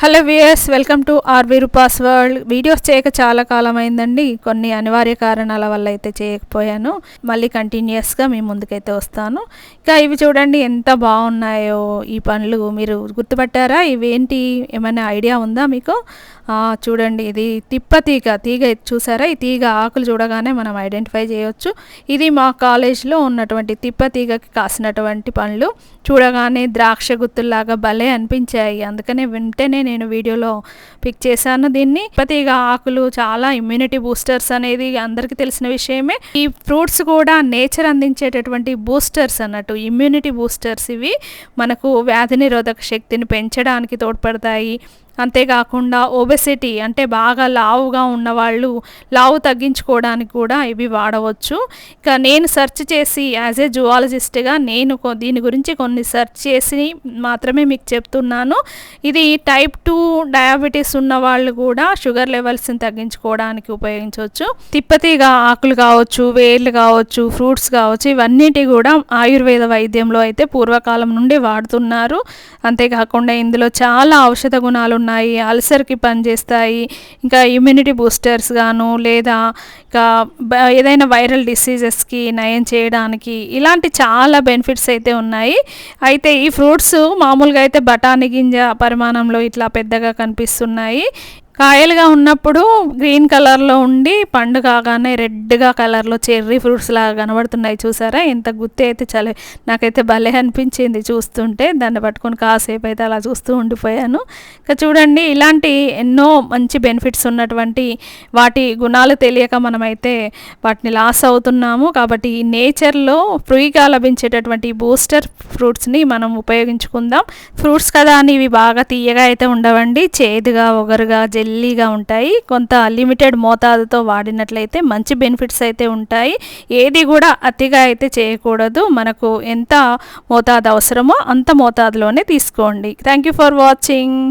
Hello viewers, welcome to RV Roopa's world. Videos చేయక చాలా కాలం అయిందండి. కొన్ని అనివార్య కారణాల వల్ల అయితే చేయకపోయాను. మళ్ళీ కంటిన్యూస్గా మీ ముందుకైతే వస్తాను. ఇంకా ఇవి చూడండి ఎంత బాగున్నాయో ఈ పండ్లు. మీరు గుర్తుపట్టారా? ఇవేంటి, ఏమైనా ఐడియా ఉందా మీకు? చూడండి, ఇది తీగ చూసారా? ఈ తీగ ఆకులు చూడగానే మనం ఐడెంటిఫై చేయొచ్చు. ఇది మా కాలేజ్లో ఉన్నటువంటి తీగకి కాసినటువంటి పండ్లు. చూడగానే ద్రాక్ష గుత్తుల్లాగా భలే అనిపించాయి. అందుకనే వెంటనే నేను వీడియోలో పిక్ చేశాను దీన్ని. తీగ ఆకులు చాలా ఇమ్యూనిటీ బూస్టర్స్ అనేది అందరికీ తెలిసిన విషయమే. ఈ ఫ్రూట్స్ కూడా నేచర్ అందించేటటువంటి బూస్టర్స్ అన్నట్టు, ఇమ్యూనిటీ బూస్టర్స్. ఇవి మనకు వ్యాధి నిరోధక శక్తిని పెంచడానికి తోడ్పడతాయి. అంతేకాకుండా ఒబెసిటీ అంటే బాగా లావుగా ఉన్నవాళ్ళు లావు తగ్గించుకోవడానికి కూడా ఇవి వాడవచ్చు. ఇక నేను సెర్చ్ చేసి యాజ్ ఏ జువాలజిస్ట్గా నేను దీని గురించి కొన్ని సెర్చ్ చేసి మాత్రమే మీకు చెప్తున్నాను. ఇది టైప్ 2 డయాబెటీస్ ఉన్న వాళ్ళు కూడా షుగర్ లెవెల్స్ని తగ్గించుకోవడానికి ఉపయోగించవచ్చు. తిప్పతీగ ఆకులు కావచ్చు, వేర్లు కావచ్చు, ఫ్రూట్స్ కావచ్చు, ఇవన్నిటి కూడా ఆయుర్వేద వైద్యంలో అయితే పూర్వకాలం నుండి వాడుతున్నారు. అంతేకాకుండా ఇందులో చాలా ఔషధ గుణాలు ఉన్నాయి. అల్సర్కి పనిచేస్తాయి. ఇంకా ఇమ్యూనిటీ బూస్టర్స్ గాను, లేదా ఇంకా ఏదైనా వైరల్ డిసీజెస్కి నయం చేయడానికి ఇలాంటి చాలా బెనిఫిట్స్ అయితే ఉన్నాయి. అయితే ఈ ఫ్రూట్స్ మామూలుగా అయితే బఠానీ గింజ పరిమాణంలో ఇట్లా పెద్దగా కనిపిస్తున్నాయి. కాయలుగా ఉన్నప్పుడు గ్రీన్ కలర్లో ఉండి పండు కాగానే రెడ్గా కలర్లో చెర్రీ ఫ్రూట్స్ లాగా కనబడుతున్నాయి. చూసారా? ఎంత గుత్తి అయితే నాకైతే భలే అనిపించింది చూస్తుంటే. దాన్ని పట్టుకొని కాసేపు అయితే అలా చూస్తూ ఉండిపోయాను. ఇంకా చూడండి, ఇలాంటి ఎన్నో మంచి బెనిఫిట్స్ ఉన్నటువంటి వాటి గుణాలు తెలియక మనమైతే వాటిని లాస్ అవుతున్నాము. కాబట్టి ఈ నేచర్లో ఫ్రీగా లభించేటటువంటి బూస్టర్ ఫ్రూట్స్ని మనం ఉపయోగించుకుందాం. ఫ్రూట్స్ కదా అని ఇవి బాగా తీయగా అయితే ఉండవండి. చేదుగా, ఒగరుగా, జెల్లీగా ఉంటాయి. కొంత లిమిటెడ్ మోతాదుతో వాడినట్లయితే మంచి బెనిఫిట్స్ అయితే ఉంటాయి. ఏది కూడా అతిగా అయితే చేయకూడదు. మనకు ఎంత మోతాదు అవసరమో అంత మోతాదులోనే తీసుకోండి. Thank you for watching.